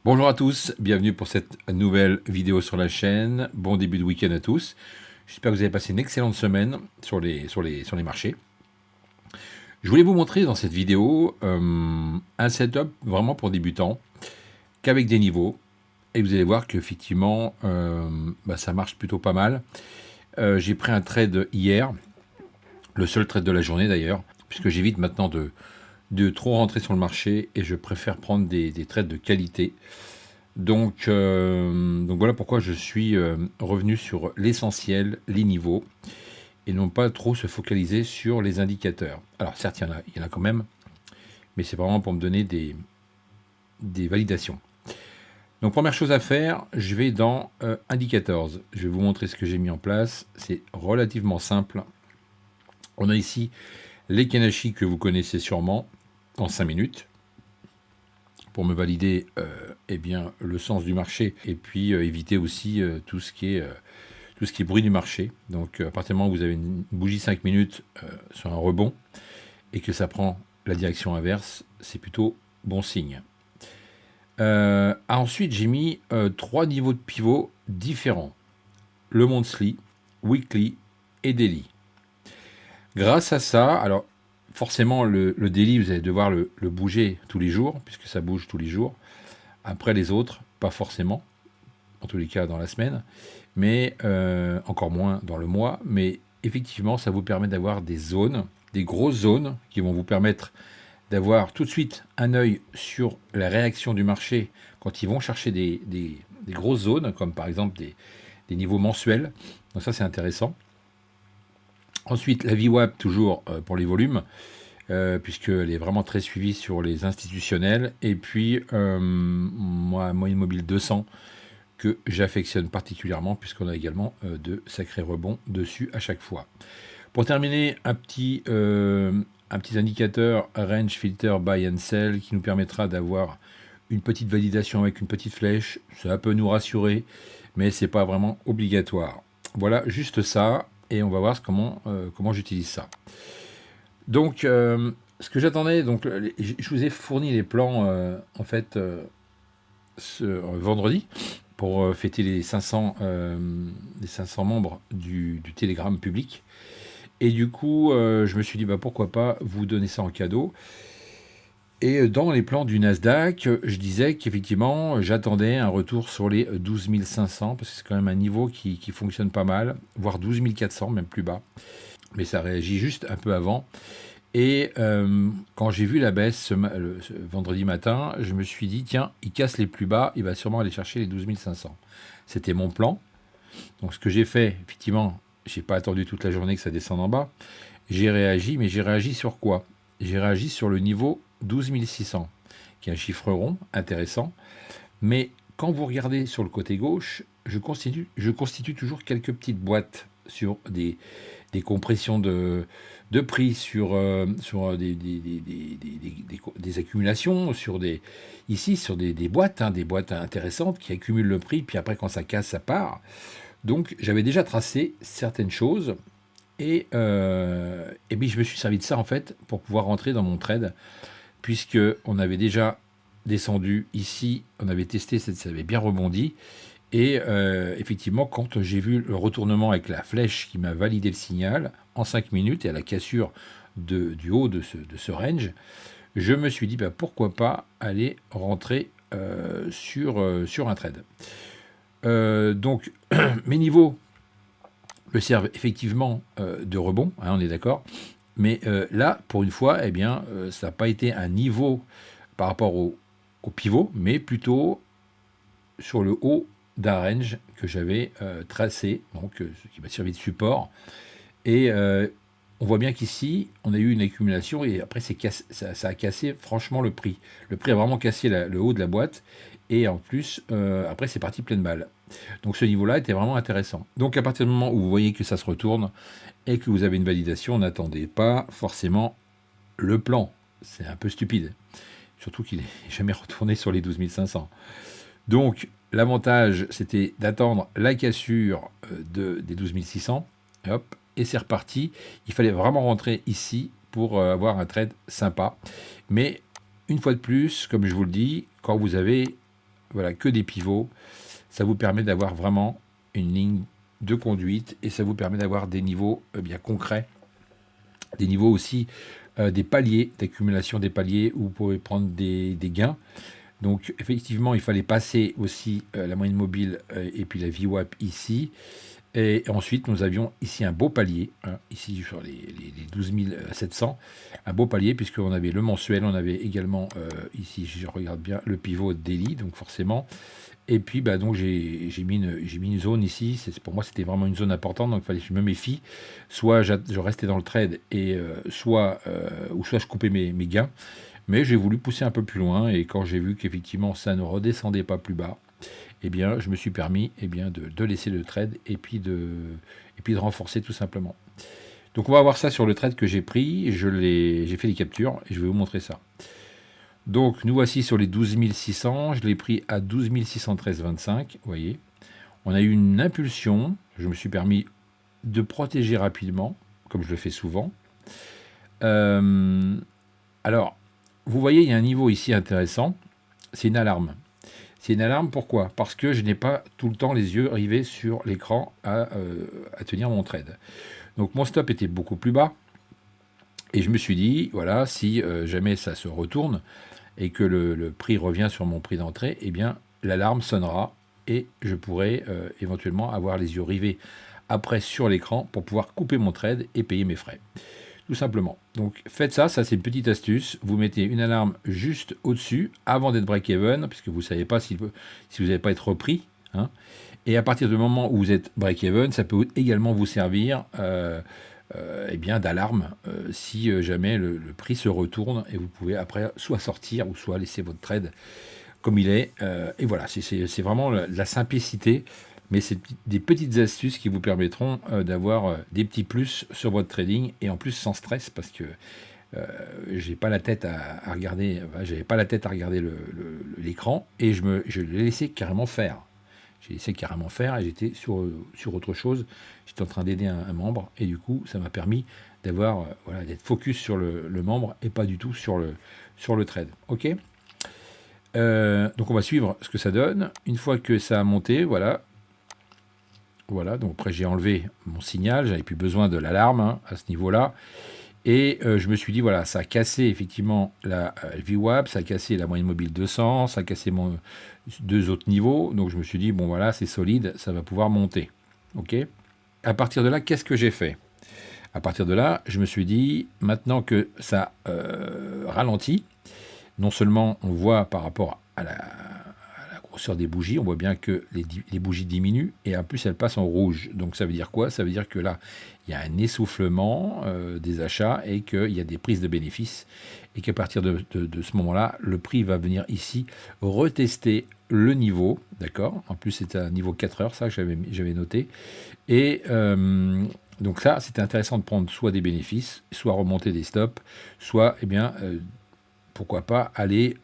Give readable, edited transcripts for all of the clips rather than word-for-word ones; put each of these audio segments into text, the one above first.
Bonjour à tous, bienvenue pour cette nouvelle vidéo sur la chaîne. Bon début de week-end à tous. J'espère que vous avez passé une excellente semaine sur les marchés. Je voulais vous montrer dans cette vidéo un setup vraiment pour débutants, qu'avec des niveaux. Et vous allez voir qu'effectivement, ça marche plutôt pas mal. J'ai pris un trade hier, le seul trade de la journée d'ailleurs, puisque j'évite maintenant de trop rentrer sur le marché et je préfère prendre des trades de qualité. Donc voilà pourquoi je suis revenu sur l'essentiel, les niveaux, et non pas trop se focaliser sur les indicateurs. Alors certes, il y en a quand même, mais c'est vraiment pour me donner des validations. Donc première chose à faire, je vais dans Indicators. Je vais vous montrer ce que j'ai mis en place. C'est relativement simple. On a ici les Kanashi que vous connaissez sûrement en 5 minutes. Pour me valider le sens du marché et puis éviter aussi tout ce qui est bruit du marché. Donc à partir du moment où vous avez une bougie 5 minutes sur un rebond et que ça prend la direction inverse, c'est plutôt bon signe. Ensuite, j'ai mis 3 niveaux de pivot différents. Le monthly, weekly et daily. Grâce à ça, alors forcément le daily, vous allez devoir le bouger tous les jours, puisque ça bouge tous les jours. Après les autres, pas forcément, en tous les cas dans la semaine, mais encore moins dans le mois. Mais effectivement, ça vous permet d'avoir des zones, des grosses zones, qui vont vous permettre d'avoir tout de suite un œil sur la réaction du marché quand ils vont chercher des grosses zones, comme par exemple des niveaux mensuels. Donc ça, c'est intéressant. Ensuite, la VWAP, toujours pour les volumes, puisqu'elle est vraiment très suivie sur les institutionnels. Et puis, moyenne mobile 200, que j'affectionne particulièrement, puisqu'on a également de sacrés rebonds dessus à chaque fois. Pour terminer, un petit indicateur Range Filter Buy and Sell qui nous permettra d'avoir une petite validation avec une petite flèche. Ça peut nous rassurer, mais c'est pas vraiment obligatoire. Voilà, juste ça, et on va voir comment j'utilise ça. Donc, ce que j'attendais, donc je vous ai fourni les plans ce vendredi pour fêter les 500 membres du Telegram public. Et du coup, je me suis dit, pourquoi pas vous donner ça en cadeau. Et dans les plans du Nasdaq, je disais qu'effectivement, j'attendais un retour sur les 12 500, parce que c'est quand même un niveau qui fonctionne pas mal, voire 12 400, même plus bas. Mais ça réagit juste un peu avant. Et quand j'ai vu la baisse ce vendredi matin, je me suis dit, tiens, il casse les plus bas, il va sûrement aller chercher les 12 500. C'était mon plan. Donc ce que j'ai fait, effectivement, j'ai pas attendu toute la journée que ça descende en bas. J'ai réagi, mais j'ai réagi sur quoi? J'ai réagi sur le niveau 12 600, qui est un chiffre rond, intéressant. Mais quand vous regardez sur le côté gauche, je constitue toujours quelques petites boîtes sur des compressions de prix, sur des accumulations, sur des boîtes, des boîtes intéressantes qui accumulent le prix, puis après quand ça casse, ça part. Donc j'avais déjà tracé certaines choses et puis je me suis servi de ça en fait pour pouvoir rentrer dans mon trade, puisque on avait déjà descendu ici, on avait testé, ça avait bien rebondi. Et effectivement, quand j'ai vu le retournement avec la flèche qui m'a validé le signal en 5 minutes et à la cassure du haut de ce range, je me suis dit pourquoi pas aller rentrer sur un trade. Donc mes niveaux me servent effectivement de rebond, on est d'accord. Mais là, pour une fois, ça n'a pas été un niveau par rapport au pivot, mais plutôt sur le haut d'un range que j'avais tracé, donc qui m'a servi de support. Et on voit bien qu'ici, on a eu une accumulation et après, ça a cassé franchement le prix. Le prix a vraiment cassé le haut de la boîte. Et en plus, après, c'est parti pleine balle. Donc ce niveau-là était vraiment intéressant. Donc à partir du moment où vous voyez que ça se retourne et que vous avez une validation, n'attendez pas forcément le plan. C'est un peu stupide. Surtout qu'il n'est jamais retourné sur les 12 500. Donc l'avantage, c'était d'attendre la cassure des 12 600. Hop, et c'est reparti. Il fallait vraiment rentrer ici pour avoir un trade sympa. Mais une fois de plus, comme je vous le dis, quand vous avez voilà, que des pivots. Ça vous permet d'avoir vraiment une ligne de conduite et ça vous permet d'avoir des niveaux bien concrets, des niveaux aussi, des paliers, d'accumulation des paliers où vous pouvez prendre des gains. Donc effectivement, il fallait passer aussi la moyenne mobile et puis la VWAP ici. Et ensuite, nous avions ici un beau palier, hein, ici sur les 12 700, un beau palier, puisqu'on avait le mensuel, on avait également, ici, je regarde bien, le pivot daily, donc forcément. Et puis, bah, donc, j'ai mis une zone ici, pour moi, c'était vraiment une zone importante, donc il fallait que je me méfie. Soit je restais dans le trade, et soit je coupais mes gains. Mais j'ai voulu pousser un peu plus loin, et quand j'ai vu qu'effectivement, ça ne redescendait pas plus bas, eh bien, je me suis permis de laisser le trade et puis de renforcer tout simplement. Donc on va voir ça sur le trade que j'ai pris, j'ai fait les captures et je vais vous montrer ça. Donc nous voici sur les 12 600, je l'ai pris à 12 613,25, vous voyez. On a eu une impulsion, je me suis permis de protéger rapidement, comme je le fais souvent. Alors, vous voyez, il y a un niveau ici intéressant, c'est une alarme. C'est une alarme, pourquoi? Parce que je n'ai pas tout le temps les yeux rivés sur l'écran à tenir mon trade. Donc mon stop était beaucoup plus bas. Et je me suis dit, voilà, si jamais ça se retourne et que le prix revient sur mon prix d'entrée, eh bien l'alarme sonnera et je pourrai éventuellement avoir les yeux rivés après sur l'écran pour pouvoir couper mon trade et payer mes frais. Tout simplement. Donc faites ça, c'est une petite astuce. Vous mettez une alarme juste au-dessus, avant d'être break-even, puisque vous ne savez pas si vous n'allez pas être repris. Hein. Et à partir du moment où vous êtes break-even, ça peut également vous servir eh bien, d'alarme si jamais le prix se retourne et vous pouvez après soit sortir ou soit laisser votre trade comme il est. Et voilà, c'est vraiment la simplicité. Mais c'est des petites astuces qui vous permettront d'avoir des petits plus sur votre trading et en plus sans stress parce que j'ai pas la tête à regarder, j'avais pas la tête à regarder l'écran et je l'ai laissé carrément faire. J'ai laissé carrément faire et j'étais sur autre chose. J'étais en train d'aider un membre et du coup ça m'a permis d'avoir voilà, d'être focus sur le membre et pas du tout sur le trade. Ok. Donc on va suivre ce que ça donne. Une fois que ça a monté, voilà. Voilà, donc après j'ai enlevé mon signal, j'avais plus besoin de l'alarme hein, à ce niveau-là. Et je me suis dit, voilà, ça a cassé effectivement la VWAP, ça a cassé la moyenne mobile 200, ça a cassé deux autres niveaux. Donc je me suis dit, bon voilà, c'est solide, ça va pouvoir monter. Ok. À partir de là, qu'est-ce que j'ai fait? À partir de là, je me suis dit, maintenant que ça ralentit, non seulement on voit par rapport à la grosseur des bougies, on voit bien que les bougies diminuent et en plus elles passent en rouge. Donc ça veut dire quoi? Ça veut dire que là, il y a un essoufflement des achats et qu'il y a des prises de bénéfices et qu'à partir de ce moment-là, le prix va venir ici retester le niveau, d'accord? En plus, c'était un niveau 4 heures, ça que j'avais noté. Et donc ça, c'était intéressant de prendre soit des bénéfices, soit remonter des stops, soit, eh bien, pourquoi pas aller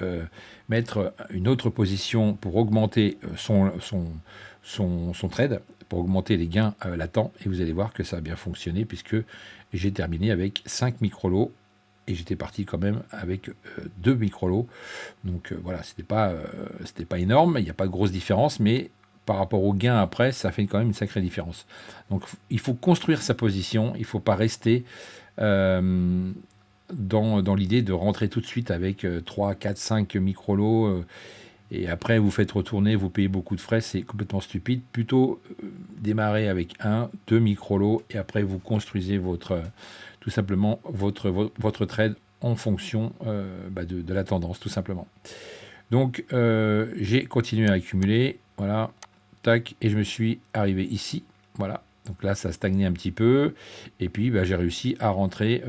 mettre une autre position pour augmenter son trade, pour augmenter les gains latents. Et vous allez voir que ça a bien fonctionné puisque j'ai terminé avec 5 micro-lots et j'étais parti quand même avec 2 micro-lots. Donc voilà, c'était pas énorme, il n'y a pas de grosse différence, mais par rapport au gain après, ça fait quand même une sacrée différence. Donc il faut construire sa position, il ne faut pas rester dans l'idée de rentrer tout de suite avec 3, 4, 5 micro-lots et après vous faites retourner, vous payez beaucoup de frais, c'est complètement stupide. Plutôt démarrer avec 1, 2 micro-lots et après vous construisez tout simplement votre trade en fonction de la tendance, tout simplement. Donc j'ai continué à accumuler, voilà, tac, et je me suis arrivé ici, voilà. Donc là, ça a stagné un petit peu, et puis j'ai réussi à rentrer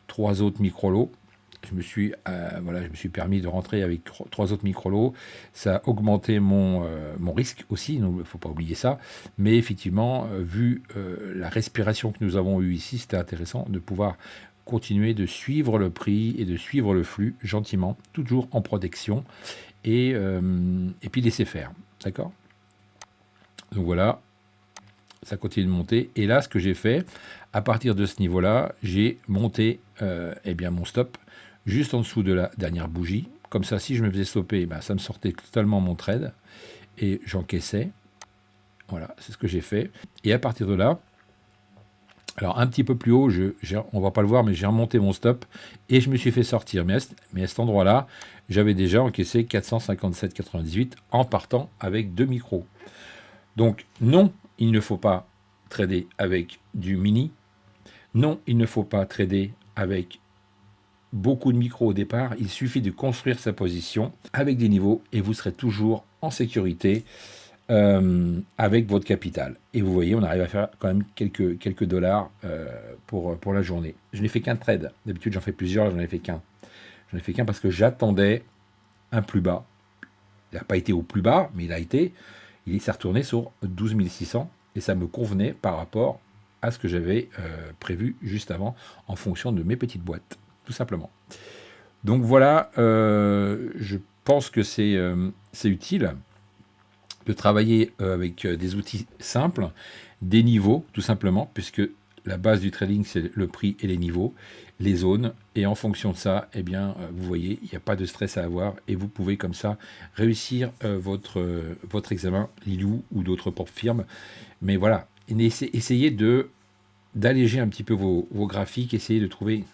3 autres micro-lots. Je me suis permis de rentrer avec 3 autres micro-lots. Ça a augmenté mon risque aussi, il ne faut pas oublier ça. Mais effectivement, vu la respiration que nous avons eue ici, c'était intéressant de pouvoir continuer de suivre le prix et de suivre le flux gentiment, toujours en protection, et puis laisser faire. D'accord? Donc voilà, ça continue de monter. Et là, ce que j'ai fait, à partir de ce niveau-là, j'ai monté mon stop juste en dessous de la dernière bougie. Comme ça, si je me faisais stopper, ben, ça me sortait totalement mon trade et j'encaissais. Voilà, c'est ce que j'ai fait. Et à partir de là, alors un petit peu plus haut, on va pas le voir, mais j'ai remonté mon stop et je me suis fait sortir. Mais à cet endroit-là, j'avais déjà encaissé 457,98 en partant avec 2 micros. Donc non, il ne faut pas trader avec du mini. Non, il ne faut pas trader avec beaucoup de micros au départ. Il suffit de construire sa position avec des niveaux et vous serez toujours en sécurité avec votre capital. Et vous voyez, on arrive à faire quand même quelques dollars pour la journée. Je n'ai fait qu'un trade. D'habitude, j'en fais plusieurs, j'en ai fait qu'un. J'en ai fait qu'un parce que j'attendais un plus bas. Il n'a pas été au plus bas, mais il s'est retourné sur 12 600 et ça me convenait par rapport à ce que j'avais prévu juste avant en fonction de mes petites boîtes, tout simplement. Donc voilà, je pense que c'est utile de travailler avec des outils simples, des niveaux, tout simplement, puisque la base du trading, c'est le prix et les niveaux, les zones, et en fonction de ça, eh bien, vous voyez, il n'y a pas de stress à avoir, et vous pouvez comme ça réussir votre examen Lilou ou d'autres propres firmes. Mais voilà, essayez d'alléger un petit peu vos graphiques, essayez de trouver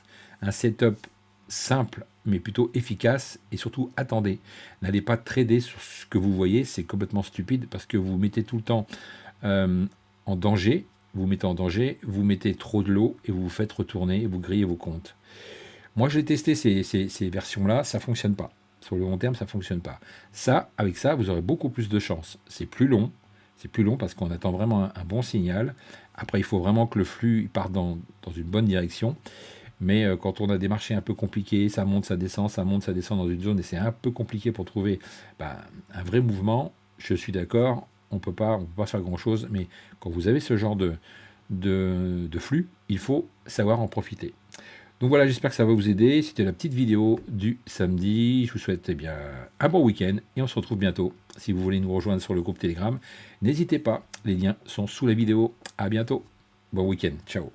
un setup simple mais plutôt efficace et surtout attendez. N'allez pas trader sur ce que vous voyez, c'est complètement stupide parce que vous mettez tout le temps en danger, vous mettez trop de lot et vous vous faites retourner et vous grillez vos comptes. Moi j'ai testé ces versions-là, ça ne fonctionne pas. Sur le long terme, ça ne fonctionne pas. Avec ça, vous aurez beaucoup plus de chance. C'est plus long parce qu'on attend vraiment un bon signal. Après, il faut vraiment que le flux parte dans une bonne direction. Mais quand on a des marchés un peu compliqués, ça monte, ça descend dans une zone et c'est un peu compliqué pour trouver un vrai mouvement, je suis d'accord, on peut pas faire grand-chose, mais quand vous avez ce genre de flux, il faut savoir en profiter. Donc voilà, j'espère que ça va vous aider. C'était la petite vidéo du samedi. Je vous souhaite un bon week-end et on se retrouve bientôt. Si vous voulez nous rejoindre sur le groupe Telegram, n'hésitez pas, les liens sont sous la vidéo. À bientôt, bon week-end, ciao.